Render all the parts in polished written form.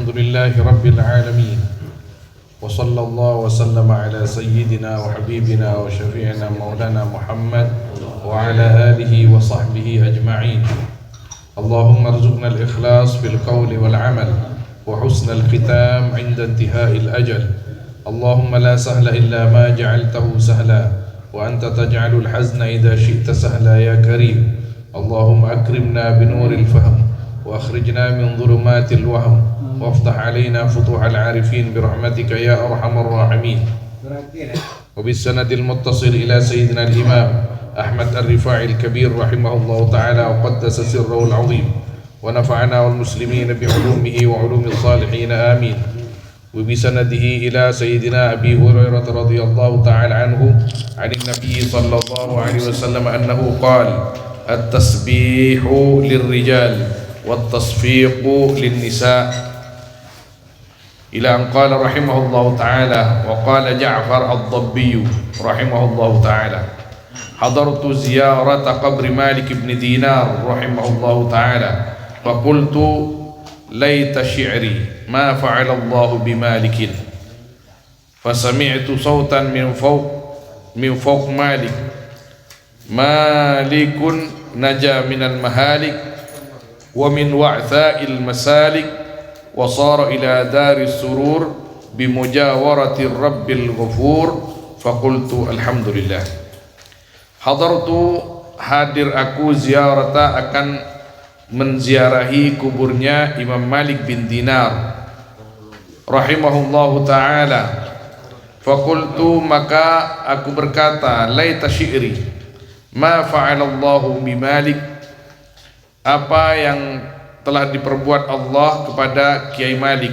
الحمد لله رب العالمين وصلى الله وسلم على سيدنا وحبيبنا وشفيعنا مولانا محمد وعلى آله وصحبه أجمعين. اللهم ارزقنا الإخلاص في القول والعمل وحسن الختام عند انتهاء الأجل. اللهم لا سهل إلا ما جعلته سهلا وأنت تجعل الحزن إذا شئت سهلا يا كريم. اللهم أكرمنا بنور الفهم وأخرجنا من ظلمات الوهم وافتح علينا فتوح العارفين برحمتك يا أرحم الراحمين. وبالسند المتصل إلى سيدنا الإمام أحمد الرفاعي الكبير رحمه الله تعالى وقدس سره العظيم ونفعنا والمسلمين بعلومه وعلوم الصالحين آمين. وبسنده إلى سيدنا أبي هريرة رضي الله تعالى عنه عن النبي صلى الله عليه وسلم أنه قال: التسبيح للرجال والتصفيق للنساء، إلى أن قال رحمه الله تعالى: وقال جعفر الضبي رحمه الله تعالى: حضرت زيارة قبر مالك بن دينار رحمه الله تعالى فقلت: ليت شعري ما فعل الله بمالك. فسمعت صوتا من فوق مالك: مالك نجا من المهالك ومن وعثاء المسالك وصار إلى دار السرور بمجاورة الرب الغفور. فقلت: الحمد لله. Hadartu, hadir aku, ziarata, akan menziarahi kuburnya Imam Malik bin Dinar rahimahullahu ta'ala. Faqultu, maka aku berkata: laita syi'ri ma fa'alallahu bi Malik, apa yang telah diperbuat Allah kepada Kiai Malik.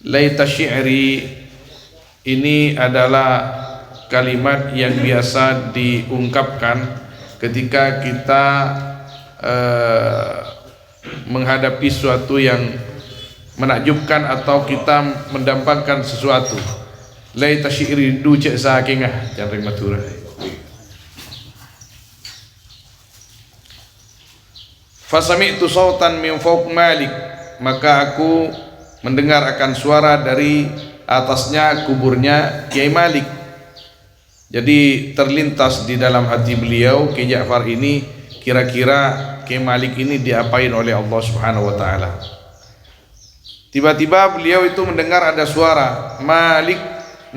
Laita syi'ri ini adalah kalimat yang biasa diungkapkan ketika kita menghadapi sesuatu yang menakjubkan atau kita mendampakkan sesuatu. Laita syi'ri du cek sakingah jangan matura. Fasami'tu sautan min fawq Malik, maka aku mendengar akan suara dari atasnya kuburnya Kiai Malik. Jadi terlintas di dalam hati beliau, Kiai Ja'far ini, kira-kira Kiai Malik ini diapain oleh Allah Subhanahu wa taala. Tiba-tiba beliau itu mendengar ada suara, Malik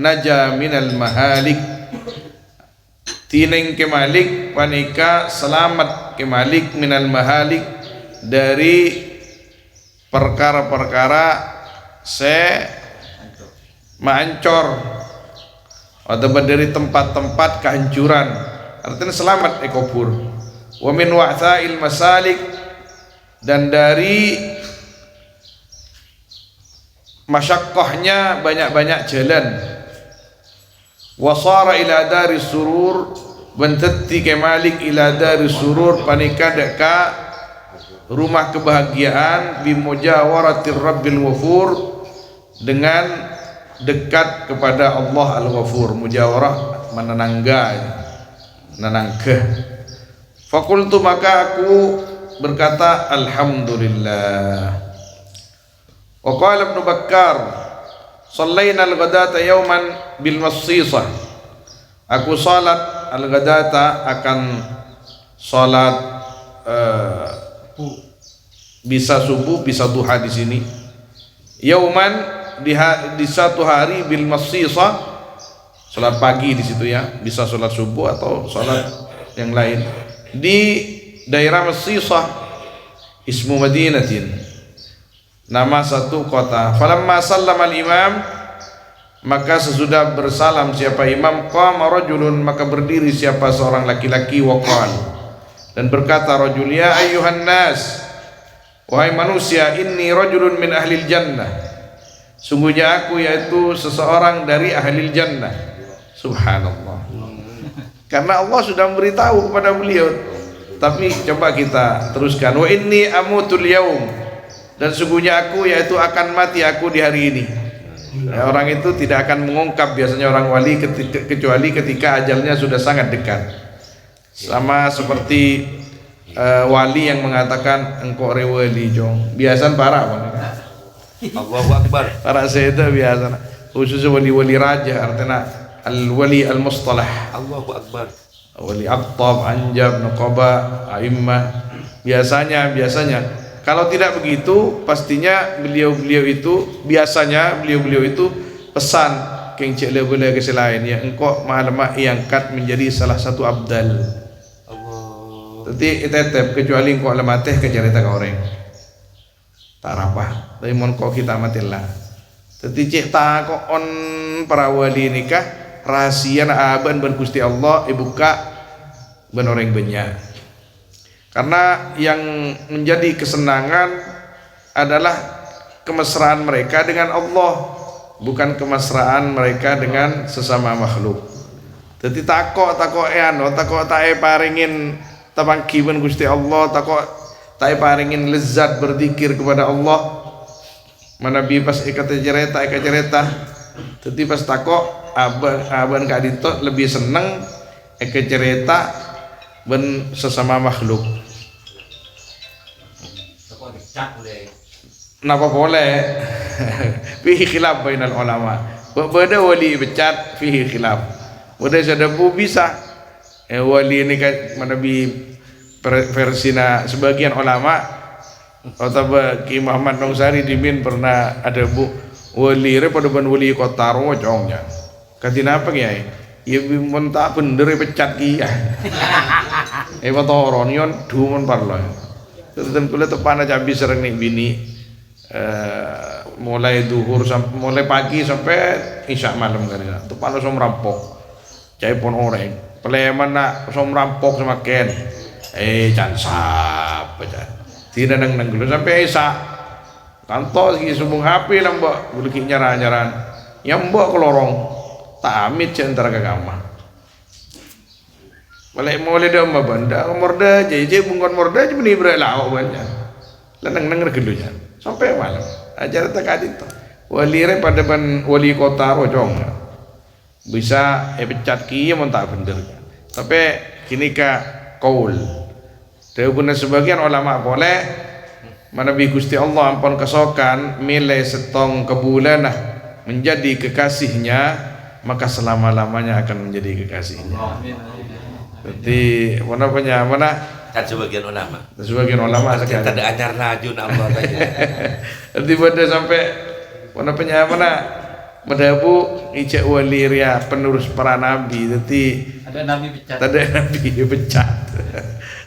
naja minal mahalik. Tineng Kiai Malik panika selamat Kiai Malik minal mahalik, dari perkara-perkara maancor atau dari tempat-tempat kehancuran, artinya selamat ekobur. Wa min wa'tha'il masalik, dan dari masyaqqahnya banyak-banyak jalan. Wasara ila daris surur, benteti Kiai Malik ila daris surur, panika deka rumah kebahagiaan, bimujawaratir rabbil ghafur, dengan dekat kepada Allah Al-Ghafur. Mujawarah menenangga, menenangke. Fakultu, maka aku berkata: alhamdulillah. Wa qala Ibnu Bakkar: sallaina al-ghadata yawman bil massisah. Aku salat al-ghadata, akan salat bisa subuh bisa duha di sini. Yauman, di satu hari, bil massisah, salat pagi di situ ya, bisa salat subuh atau salat yang lain, di daerah Massisah, ismu Madinatin, nama satu kota. Falamma sallama al-imam, maka sesudah bersalam siapa imam, qama rajulun, maka berdiri siapa seorang laki-laki, waqal, dan berkata rajul: ya ayyuhan nas, wahai manusia, inni rajulun min ahlil jannah, sungguhnya aku yaitu seseorang dari ahli jannah. Subhanallah. Karena Allah sudah memberitahu kepada beliau. Tapi coba kita teruskan. Wa inni amutul yaum, dan sungguhnya aku yaitu akan mati aku di hari ini. Ya, orang itu tidak akan mengungkap biasanya orang wali kecuali ketika ajalnya sudah sangat dekat. Sama seperti wali yang mengatakan engkau rewali jong. Biasan parah bang. Allahu Akbar. Para seda biasa khususnya wali-wali raja artinya al-wali al-mustalah, Allahu Akbar. wali aqtab, anjab, nuqaba, a'immah. Biasanya kalau tidak begitu pastinya beliau itu pesan keng cek level ke selain ya engkau malam iangkat menjadi salah satu abdal. Allah. Jadi tetep kecuali engkau lemateh ke cerita ke orang tak rapah tapi mon kau kita matilah. Jadi cek tak kau on para wali nikah rahasia aban ben Gusti Allah ibuka ben orang banyak. Karena yang menjadi kesenangan adalah kemesraan mereka dengan Allah, bukan kemesraan mereka dengan sesama makhluk. Jadi takok paringin tapangkiban Gusti Allah, takok paringin lezat berzikir kepada Allah. Manabi pas ikat cerita. Jadi pas takok aban kadito lebih seneng ikat cerita ben sesama makhluk. Napa boleh? Fihi khilaf bainal ulama. Beda wali becat fihi khilaf. Beda sedabu bisa. Wali ini kan manabi versina sebagian ulama atau Ki Muhammad Nongsari dimin pernah ada bu wali pada ban wali kota rojongnya. Katina apa ya? Ya bimun tak bener pecat kia. Motoron yon dumun parlo. Dan kulit tepan aja habis sering nih bini mulai duhur mulai pagi sampai isya malam kan ya. Tepan langsung merampok. Cai pon orang. Peleman nak langsung merampok semakin. Cansap aja. Tidak nang dulu sampai isya. Kantor si sumbung HP lah mbak. Buluki nyaran. Yang mbak kelorong. Tak amit centra ke kamar. Mulai dah benda morda je bungkon morda je beni berela awak banyak. Lenang nang regelunya sampai malam. Ajar tak adit tu. Wali re pada ban wali kota rojong. Bisa pecat ki mon tak bener. Tapi kini ka qaul. Dewe guna sebagian ulama boleh manabi Gusti Allah ampun kesokan milih setong kebulan menjadi kekasihnya maka selama-lamanya akan menjadi kekasihnya. Jadi mana kan sebagian ulama sekali. Tidak ada anyar najun Allah saja. Jadi pada sampai mana madabu ijek wali ria penerus para nabi. Jadi ada nabi pecat.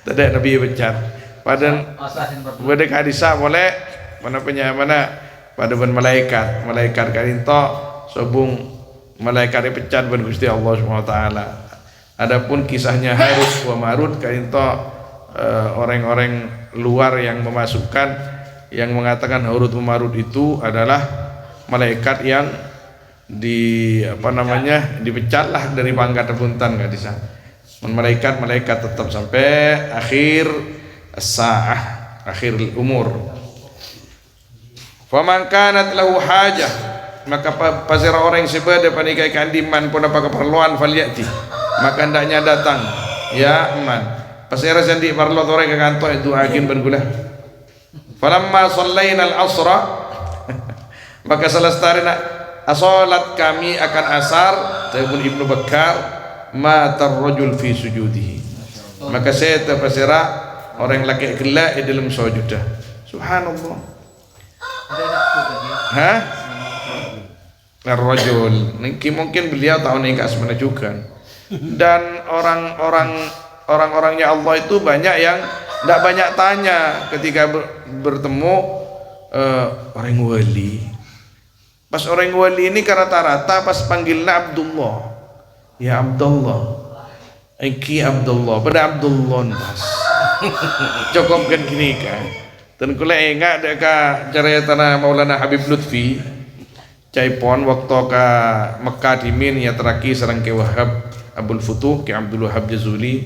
Tidak nabi pecat. Pada kadisa boleh mana pada ben malaikat karinto sobung malaikat dipecat ben Gusti Allah Subhanahu wa taala. Adapun kisahnya Harut wa Marut kainto orang-orang luar yang memasukkan yang mengatakan Harut wa Marut itu adalah malaikat yang dipecatlah dari pangkat rebutan enggak bisa. Malaikat tetap sampai akhir as-saah, akhir umur. Faman kanat lahu hajah maka pasira orang sebada panikai kandiman pun apa keperluan falyati maka hendaknya datang ya man pasira sandi parlo tore ke kantor itu akin bergula falamma sallaina al-asra maka selestarina asolat kami akan asar tabun Ibnu Bakar matar rajul fi sujudihi maka saya pasira orang laki gelak di dalam sujudah subhanallah ar-rajul mungkin beliau tahu nikah sebenarnya juga. Dan orang-orangnya Allah itu banyak yang tidak banyak tanya ketika bertemu orang wali. Pas orang wali ini rata-rata pas panggilnya Abdullah, ya Abdullah, Eki Abdullah, pada Abdullah pas. Cukup kan gini kan. Dan kula ingat deka cerita Maulana Habib Lutfi, caipon waktu ke Mekah dimin ya teraki sareng ke Wahab Abdul Futuh ke Abdul Wahab Jazuli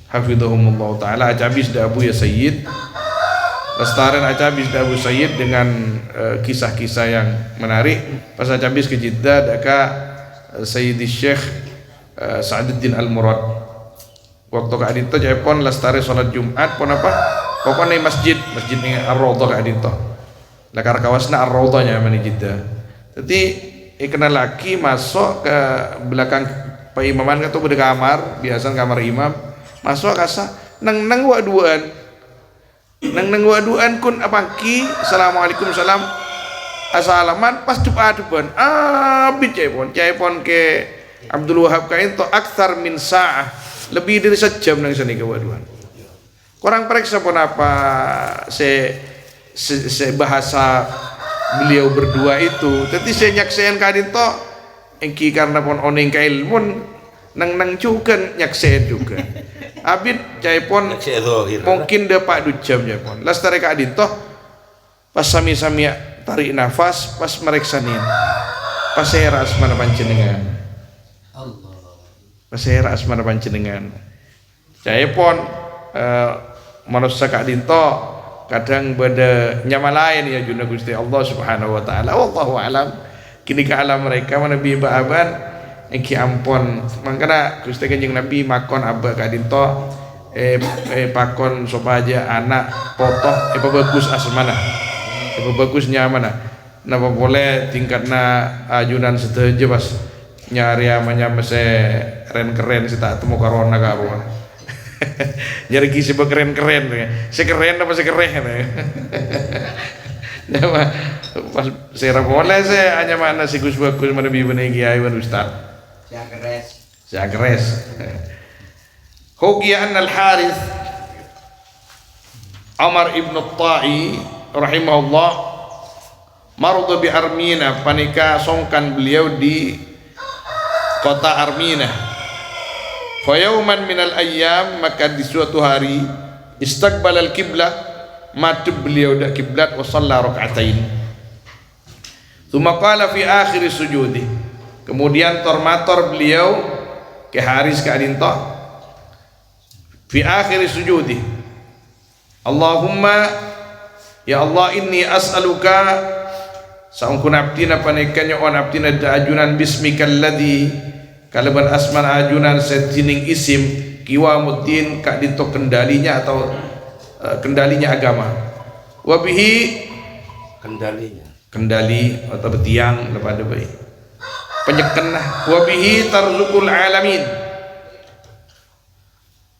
hafizahumullah taala ajabis da Abu ya Sayyid lestarian ajabis da Abu Sayyid dengan kisah-kisah yang menarik pas ajabis ke Jeddah daka Sayyidi Syekh Sa'aduddin Al-Murad waktu ke adito jaipon lestari salat Jumat pun apa pokoknya masjid ni Ar-Raudhah ke adito lakar kawasna ar-raudhanya mani kita. Jadi ikna laki masuk ke belakang paimaman atau di kamar, biasa kamar imam, masuk kasa nang waduan kun apangki assalamualaikum salam assalaman pas dupan abid caipon ke Abdul Wahab kain to akthar min sa'ah, lebih dari sejam nang sini kewaduan. Kurang periksa pun apa se bahasa beliau berdua itu. Tapi saya nyaksian kadin to engki karena pun oning ka ilmun nang cukan nyaksian juga. Abid caipon mungkin dapat 2 jam caipon. Lastare kadin to pas sami-sami tarik nafas pas mereksanin. Pas saya asmana panjenengan. Allah. Pas saya asmana panjenengan. Caipon manusia kadin to kadang beda nyama lain ya junna Gusti Allah Subhanahu wa taala. Wallahu alam. Kini ka alam mereka Nabi baaban engki ampon mangkana Gusti Kanjeng Nabi makon abah kadin to pakon sopaja anak potoh bagus asmana. Bagus nyamana. Napa boleh tingkatna ajunan setuju pas nyari amanya mese keren sih tak temu corona ka apa. Nyari kisi keren sekeren apa sekeren nama pas saya boleh saya hanya mana si Gus bagus mana bibane kiai wan ustaz saya keres Hukiya an al-Harith Umar ibn Ta'i rahimahullah marudha bi Armina, panika songkan beliau di kota Armina. Fa yauman minal ayyam, maka di suatu hari istaqbal al-qiblah, madhab beliau dak kiblat wa shalla rakaatain. Tsumma qala fi akhir sujudi, kemudian tormator beliau ke haris ka adinto fi akhir sujudi, Allahumma ya Allah inni as'aluka saungkun abdina panikanya on abdina da ajunan bismikal ladzi kalaban asman ajunan setining isim kiwamuddin kak dito kendalinya atau kendalinya agama wabihi kendali atau betiang lepada baik penyekenah wabihi tarzukul alamin,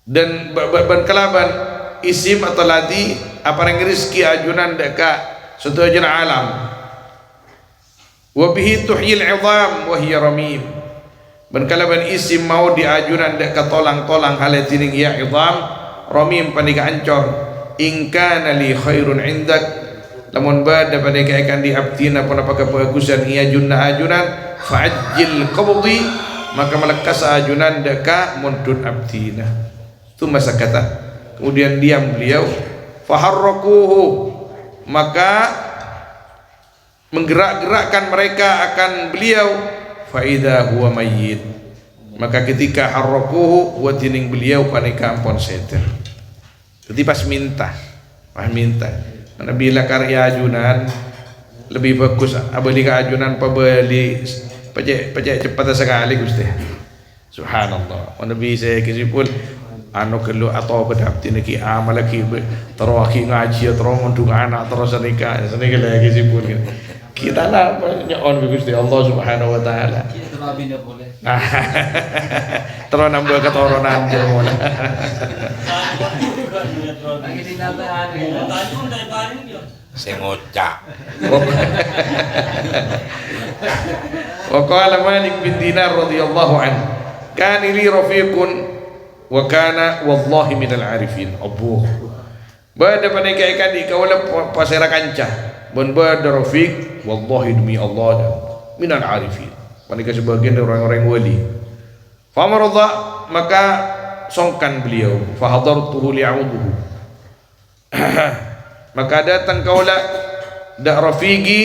dan berkelaban isim atau ladzi apa yang rizki ajunan deka suatu ajunan alam wabihi tuhyil idham wa hiya ramim, berkelaban isim mau diajunan deka tolang-tolang halatining ya idham ramim panika ancor in kana li khairun indak, lamun bada panika akan diabtina pun apakah kebagusan ia junna ajunan fa'ajjil qabdi, maka melekas ajunan deka mundut abdina. Itu masa kata kemudian diam beliau faharrakuhu, maka menggerak-gerakkan mereka akan beliau faida huwa mayyit, maka ketika harrakuhu wa tining beliau panika ampun seter. Jadi pas minta mana bila karya ajunan lebih bagus abadi ka ajunan pabeli pajak cepat sekali Gusti subhanallah. Mana bisa kisipun anu kelu atau bedapti niki amal lagi terwaki ngaji terus mundung anak terus nikah seniki lagi sipun kita lah nyon Gusti Allah Subhanahu wa taala terus nambah keturunan jemono saya ngocak. Wa qala Malik bin Dinar radhiyallahu anhu kana li rafiqun wa kana wallahi minal arifin abuh bada panika ikan di kaula pasera kancah bon bada rafiq wallahi demi Allah minal arifin panika sebagian dari orang-orang wali fa marada, maka songkan beliau fa hadartuhu li'uduhu maka datang kaula dak rafiqi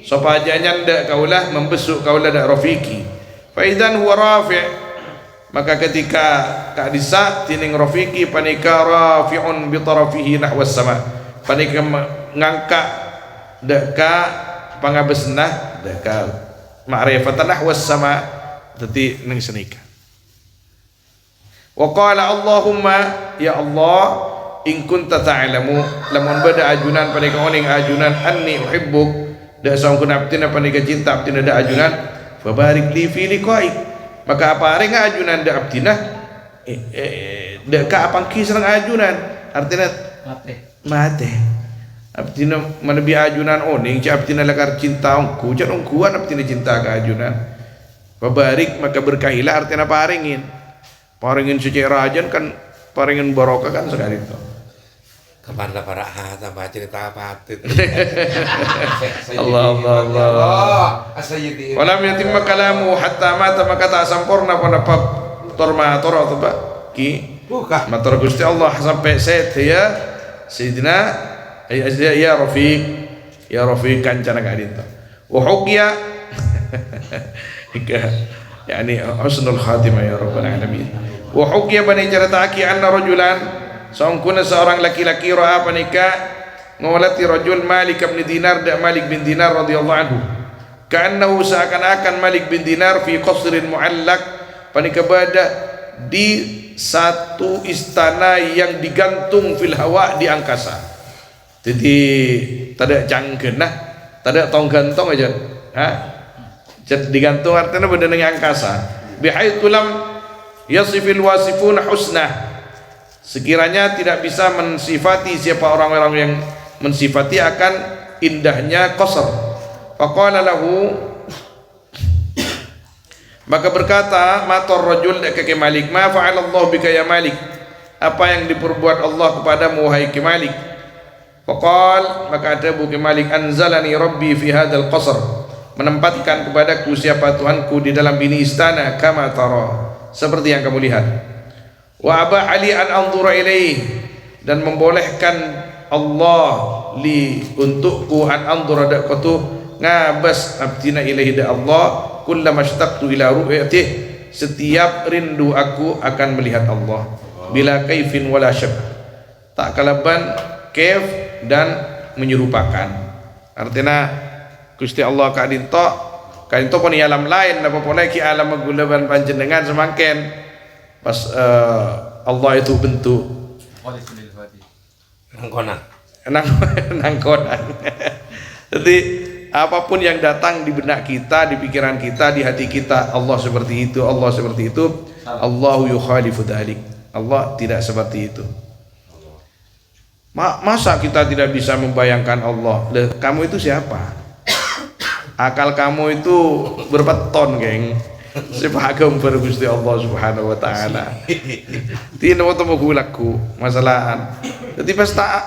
sopajanya dak kaula membesuk kaula dak rafiqi fa idzan huwa rafi', maka ketika kak disa tining rafiqi panika rafi'un bi tarafihi nahwa sama, panika ngangka deka pangabesnah deka ma'rifatan nahwa sama dadi ning senika. Wa qala Allahumma ya Allah in kunta ta'lamu lamun bada ajunan pada oning ajunan anni uhibbuk da saungkun abtina panika cinta abtina da ajunan fabarik li fi liqaik maka apa ring ajunan da abtina da ka apang kisrang ajunan artinya mate abtina manabi ajunan oning ca abtina lakar cinta ongku ca ongkuan abtina cinta ka ajunan fabarik maka berkahilah artinya paringin secara ajan kan paringin barokah kan sekali itu. Kapan lah para tambah cerita apa itu? Allah. Walam yatimma kalamu hatta mata maka tak sempurna pada bab torma atau apa ki matur Gusti Allah sampai set ya Sayyidina ya Rafiq kancana kadinta. Wa huqiya yani husnul khatimah ya rabbal alamin. Wa huqiya bani ceritaki anna rajulan saungkuna seorang laki-laki ra'a panika ngawalati rajul Malik bin Dinar da Malik bin Dinar radhiyallahu anhu ka'annahu seakan-akan Malik bin Dinar fi qasrin mu'allaq panika bada di satu istana yang digantung fil hawa di angkasa. Jadi tada jangkeun nah tada tong gantong aja digantung artinya benda dengan angkasa bihaitsu lam yasifil wasifun husnah sekiranya tidak bisa mensifati siapa orang-orang yang mensifati akan indahnya qasr faqala lahu maka berkata matar rajul ke Malik ma fa'alallahu bika ya Malik apa yang diperbuat Allah kepadamu wahai Malik faqal maka ada Abu Malik anzalani rabbi fi hadzal qasr menempatkan kepadaku siapa Tuhanku di dalam ini istana kama tara seperti yang kamu lihat wa aba ali an anzura ilaih dan membolehkan Allah li untukku an anzura dakatu ngabas abdina ilaihi da Allah kullama mashtaqtu ila ru'yatih setiap rindu aku akan melihat Allah bila kaifin wala syab tak kalaban kaif dan menyerupakan artinya Gusti Allah kadinto pun alam lain apa pun lagi alam magulaban panjenengan semangken pas Allah itu bentuk nangkonan jadi apapun yang datang di benak kita di pikiran kita di hati kita Allah seperti itu Allahu yukhalifu dzalik Allah tidak seperti itu masa kita tidak bisa membayangkan Allah kamu itu siapa akal kamu itu berapa ton geng sepaham pada Gusti Allah Subhanahu wa taala. Tino to magulaku masalahan. Dadi pas tak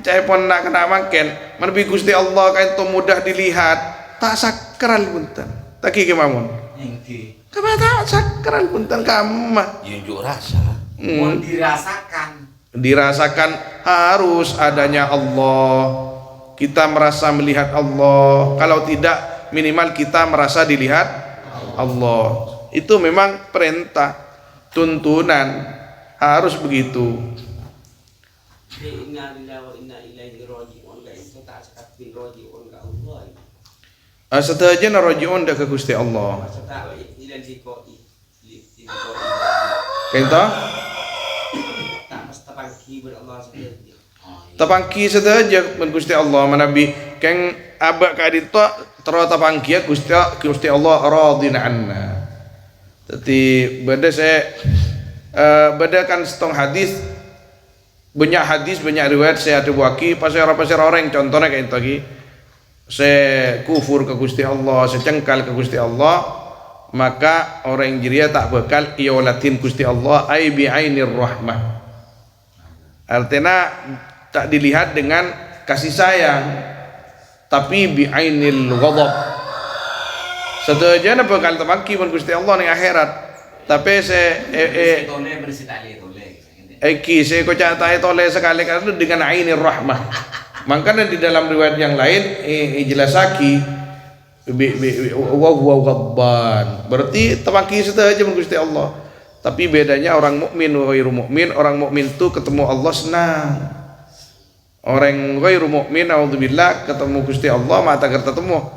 cai pon nak kena mangken, menepi Gusti Allah kain to mudah dilihat, tak sakral punten. Taki ke mamun. Engki. Kama tak sakral punten kamma. Yunjuk rasa. Dirasakan harus adanya Allah. Kita merasa melihat Allah. Kalau tidak minimal kita merasa dilihat Allah. Itu memang perintah, tuntunan harus begitu. Setajana rajiun dah ke Gusti Allah. Kenta? Tapangki sedaja men Gusti Allah manabi keng abak kadito tero tapangki Gusti Allah radina anna. Jadi beda kan setong hadis banyak riwayat saya ada waki pasir orang contohnya kayak tadi saya kufur ke Gusti Allah saya cengkal ke Gusti Allah maka orang jiria tak bakal iolatin Gusti Allah ai bi ainir rahmah artinya tak dilihat dengan kasih sayang tapi bi ainil ghadab setajana bakal temaki pun Gusti Allah ning akhirat tapi saya kocak tole sekali karena dengan ainir rahmah makanya di dalam riwayat yang lain jelasaki wa huwa ghadban berarti temaki saja pun Gusti Allah tapi bedanya orang mukmin wa ghairu mukmin orang mukmin itu ketemu Allah senang orang ghairu mukmin auzubillah ketemu Gusti Allah mata ketemu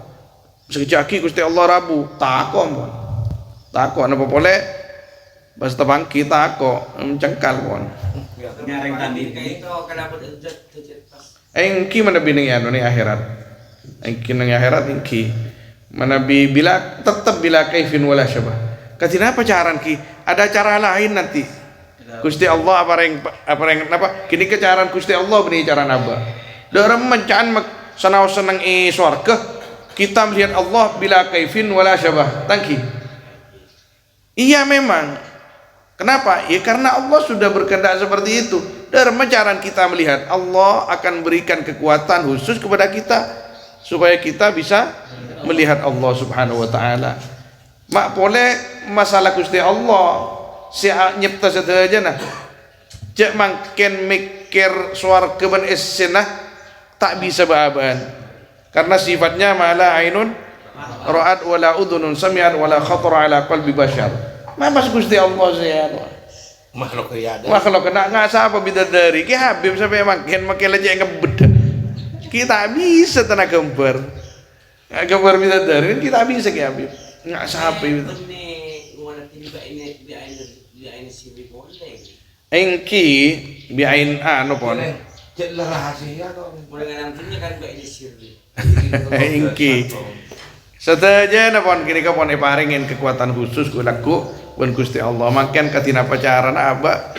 sekejaki Gusti Allah rabu takon apa boleh pas tebangki tako mencengkal pon Engki manabi ning anu ning akhirat. Engki ning akhirat engki. Manabi bila tetap bila kaifin wala syabah. Katina pacaran ki, ada cara lain nanti. Gusti Allah apa yang kini kecaran Gusti Allah beni cara naba. Dalam mencan sanau senang swarga kita melihat Allah bila kaifin wala syabah. Tangki. Iya memang. Kenapa? Ya karena Allah sudah berkehendak seperti itu. Dalam cara kita melihat Allah akan berikan kekuatan khusus kepada kita supaya kita bisa melihat Allah Subhanahu wa taala. Mak boleh masalah Gusti Allah si nyipta saja nah. Cek mangken mikir swarga ban essenah tak bisa baaban. Karena sifatnya mala ainun ra'at wala udhunun sami'at wala khatara ala qalbi bashar. Mas Gusti Allah saya makhluk ya ada. Makhluk kena ngasa apa bidadari ki Habib sampai mangken aja ngebed. Kita bisa tanah gambar. Gambar bidadari kita bisa ki Habib. Nggak sampai itu. Engki biain anu pon. Jadi rahasia dong. Engki. Seteja na pon kini pon paringin kekuatan khusus kulaku pun Gusti Allah. Makan katina pacaran aba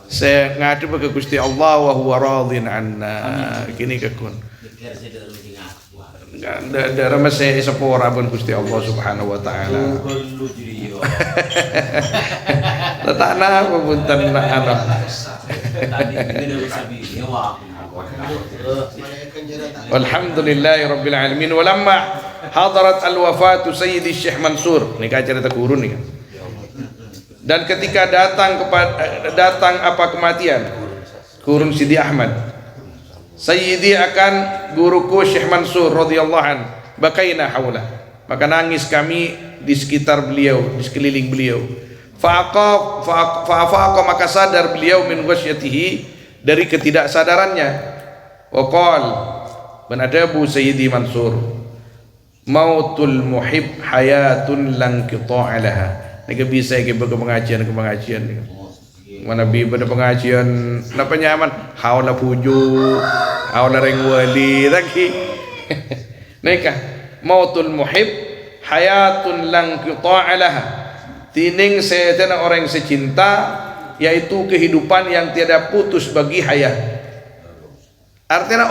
saya ngadu ke Gusti Allah wa huwa radin anna. Kini kekun. Darah masih sepora pun Gusti Allah Subhanahu wa taala. Letakna apa punten anak. Alhamdulillahirabbil alamin. Walamma hadarat al-wafatu Sayyidi Syekh Mansur. Ini cerita kurun nih. Dan ketika datang apa kematian kurun Sidi Ahmad. Sayyidi akan guruku Syekh Mansur radhiyallahu an. Bakaina haula. Maka nangis kami di sekitar beliau, di sekeliling beliau. Fa'afaqa maka sadar beliau min ghasyatihi dari ketidaksadarannya. Wa qala banadabu Sayyidi Mansur mautul muhib hayatun lan qita'a laha. Nek bisa ke pengajian mana bi pada pengajian napa nyaman haula puju haula reng wali lagi nikah mautul muhib hayatun lang qita'a laha tining setan orang secinta yaitu kehidupan yang tiada putus bagi hayat. Artinya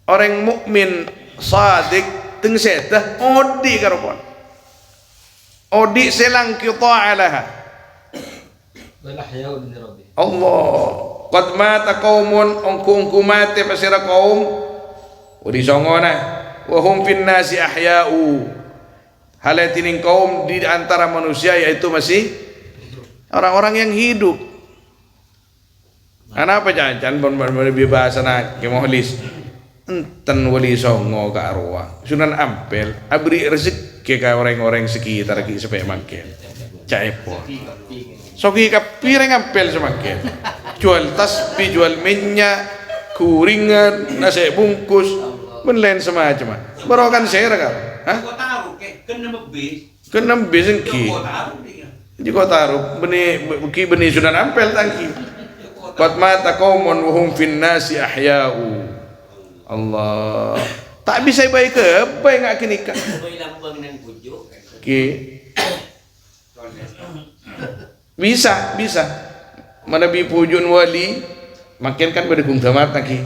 orang mukmin sadik teng setah odi karopon odi selang qita'a laha. Allah qad mata qaumun ungku mate pasira kaum udi songona wa hum fin nasi ahya'u halatining kaum di antara manusia yaitu masih orang-orang yang hidup. Ana apa jangan bon bahasa nak ke mohlis enten wali songo ka arwah Sunan Ampel abri rezeki ka orang-orang sekitar ki supaya mangkel caepo sogi ka pireng Ampel semakin jual tasbih jual minyak kuringan nasi bungkus menlen semacam barokan saya kan hah kena besen ki jika taruh benih Sunan Ampel tangki qad mata qaumun wa hum fin nasi ahya'u. Allah tak bisa baik ke baik ngak kini kan ki bisa mana bi pujun wali makin kan pada kung tamat lagi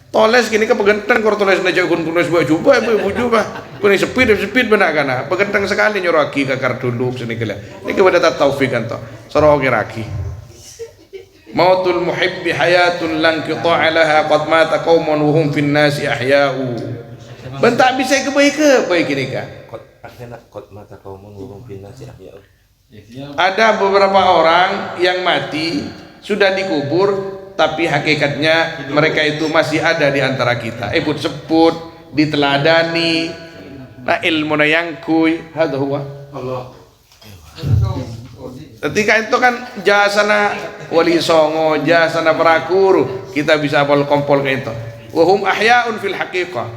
toles kini ke pegentang kor toles naja kun kunos buat coba buju bah kuni speed benak kana pegentang sekali nyoraki kakar duduk sini kela ini kepada tak taufik kan to sorogi raki mautul muhibbi hayatun lan qita'a laha qad mata qaumun wa hum fin nasi ahya'u. Bentak bisa ke baik ini ka qad mata qaumun wa hum fin nasi ahya'u. Ada beberapa orang yang mati sudah dikubur tapi hakikatnya mereka itu masih ada di antara kita. Sebut diteladani nah ilmu na yangkui hadza huwa Allah. Ketika itu kan jasana wali songo, jasana prakuru, kita bisa kompol ke itu. Wahum ahya'un fil haqiqah.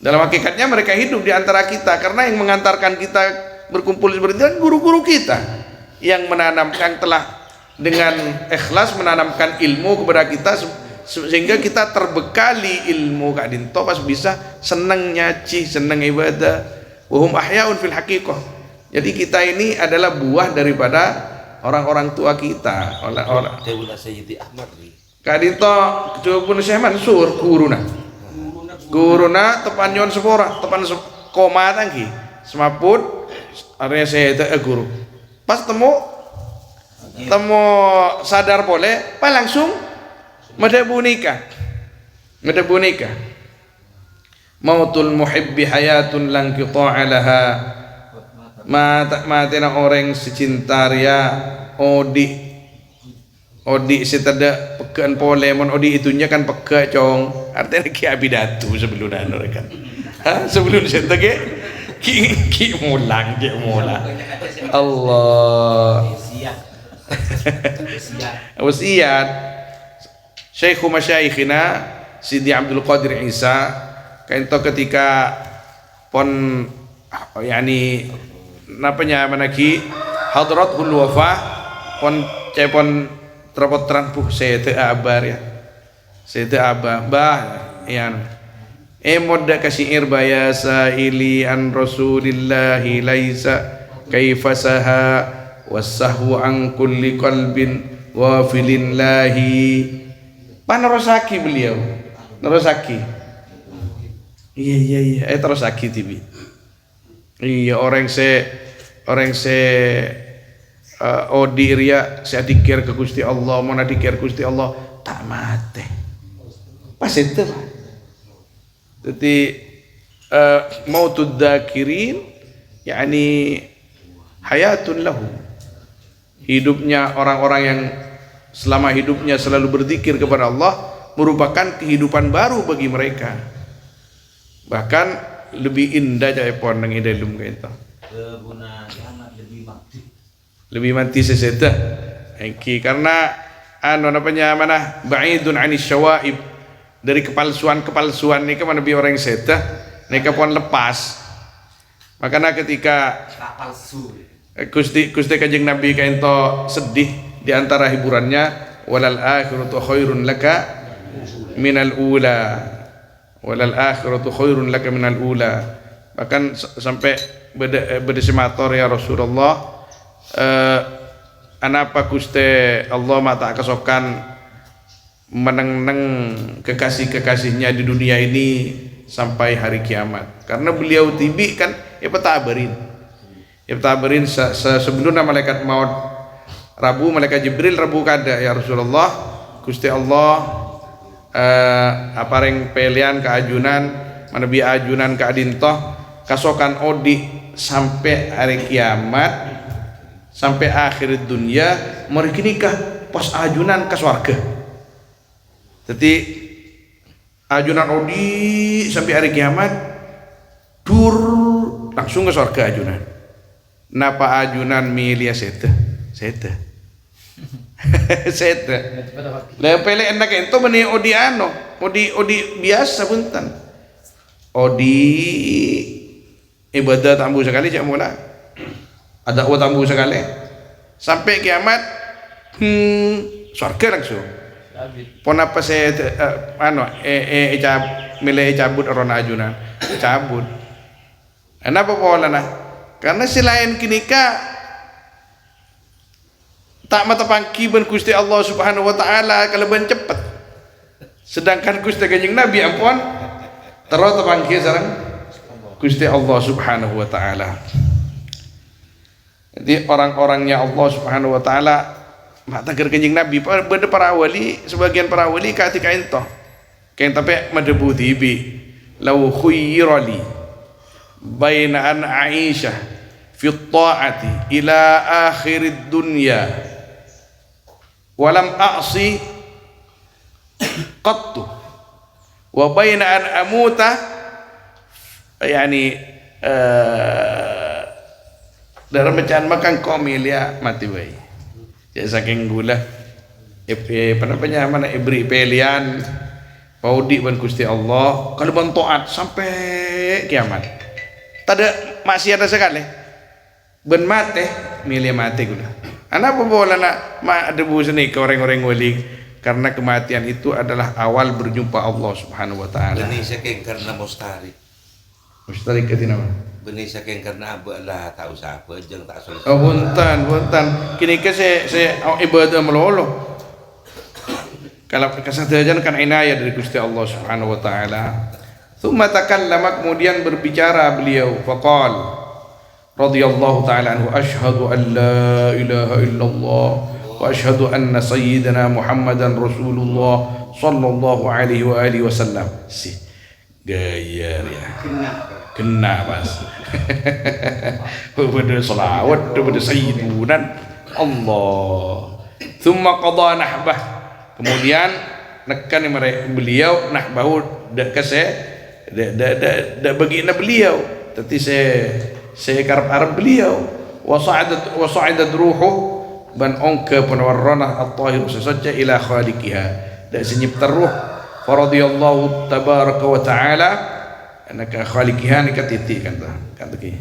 Dalam hakikatnya mereka hidup di antara kita karena yang mengantarkan kita berkumpul seperti itu kan guru-guru kita yang menanamkan telah dengan ikhlas menanamkan ilmu kepada kita sehingga kita terbekali ilmu Kak Dinto pas bisa seneng nyaci, seneng ibadah. Wahum ahyaun fil haqiqah. Jadi kita ini adalah buah daripada orang-orang tua kita. Orang Dewa Sayyidi Ahmad nih. Kak Dinto coba pun Syekh Mansur guruna tepan nyon sepora tepan koma tangki semaput area saya guru pas temu sadar boleh pas langsung madabu nikah mautul muhibbi hayatun lang qita'a laha matina orang secintaria odi setada pekan polemon odi itunya kan peka cong artinya ki abidatu sebelum mereka sebelum saya ki mulang Allah wasiat Syekhu Masyayikhina Sidi Abdul Qadir Isa kainto ketika pon yani napanya manaki hadratul wafah pon terpotran saya te abar ya saya te abah bah yan modda kasir baya saili an rasulillahi laisa kaifasaha wasahhu an kulli qalbin wafilin lahi panerosaki beliau nerosaki iya terosaki tibi iya orang se odiria saya dikir ke Gusti Allah mana dikir Gusti Allah tak mate pas itu jadi mautud dzakirin yakni hayatun lahu hidupnya orang-orang yang selama hidupnya selalu berzikir kepada Allah merupakan kehidupan baru bagi mereka bahkan lebih indah jaya pon nang idalum kaita lebih mati seseta karena namanya mana ba'idun anis syawaib dari kepalsuan ini kan lebih orang seta mereka pun lepas makanya ketika Gusti Kanjeng Nabi kainto sedih di antara hiburannya walal akhiratu khairun laka minal ula bahkan sampai berdesimator ya Rasulullah anapa Gusti Allah mata kesokan meneng-neng kekasih-kekasihnya di dunia ini sampai hari kiamat karena beliau tibi kan petabarin sebelumnya malaikat maut Rabu malaikat Jibril Rabu kada ya Rasulullah Gusti Allah apareng pelian keajunan manabi ajunan keadintoh kasokan odi sampai hari kiamat sampai akhir dunia mereka nikah pas ajunan ke surga jadi ajunan odi sampai hari kiamat dur langsung ke surga ajunan napa ajunan milia seta lah pele enak ento meni odi odi biasa punten odi ibadah tambu sekali cak mula ada tambu sekali sampai kiamat surga langsung pon apa saya milih cabut orang ajunan cabut kenapa pola nah karena selain kinika tak mata pangkiban Gusti Allah Subhanahu wa taala kaleban cepat sedangkan Gusti Kanjeng Nabi ampun terus tepangki sareng Gusti Allah Subhanahu wa taala. Jadi orang-orangnya Allah Subhanahu wa taala mak tagar Kanjeng Nabi benda para wali sebagian para wali ketika ento kain tapi madebu tibi law khuyyirali baina an Aisyah fi ta'ati ila akhirid dunya walam a'si qattu wa baina an amuta yani dalam bacaan makan komilia mati bayi ya saking gula apa mana ibri pelian paudi ban Gusti Allah kalau ban taat sampai kiamat tak ada masih ada sekali ben mate milih mati gula Anak bola nak mak debu seni ke orang-orang wali, karena kematian itu adalah awal berjumpa Allah Subhanahu wa taala. Benih saking karena mustari. Mustari ketina mana? Benih saking karena abu lah tak usah apa jeung tak soleh. Oh buntan. Kini ke saya ibadah melolo. Kalau kesadaran kan inayah dari Gusti Allah Subhanahu wa taala. Tsumma takallama, kemudian berbicara beliau, faqal radhiyallahu taala anhu, asyhadu an la ilaha illallah wa asyhadu anna sayyidana Muhammadan Rasulullah sallallahu alaihi wa alihi wasallam. Si gaya ya. Kena Mas. Pada selawat kepada sayyidunan Allah. Tsumma qada nahbah. Kemudian nekan beliau nahbahu dak kase dak bagiina beliau, tapi saya karep beliau wasa'adat ruhu ban onka penawarrana at-tahir sasaja ila khaliqiha, dak senyiptar ruh faradiyallahu tabaraka wa ta'ala anaka khaliqiha ni katiti kan ki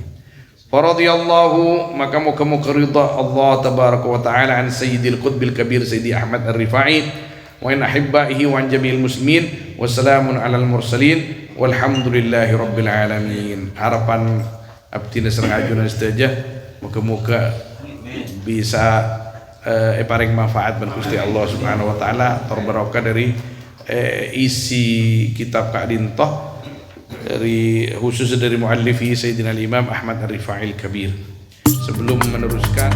faradiyallahu, maka muka ridha Allah tabaraka wa ta'ala an sayyidil qutbil kabir sayyidi Ahmad Ar-Rifai wa in ahibbaihi wa an jami'il muslimin wa salamun alal mursalin walhamdulillahi rabbil alamin. Harapan abdi nasrang ajunan saja muka bisa paring manfaat ban Gusti Allah Subhanahu wa taala, terberkah dari isi kitab Kak Dintoh dari khusus dari muallifi Sayyidina Imam Ahmad Ar-Rifai Al-Kabir. Sebelum meneruskan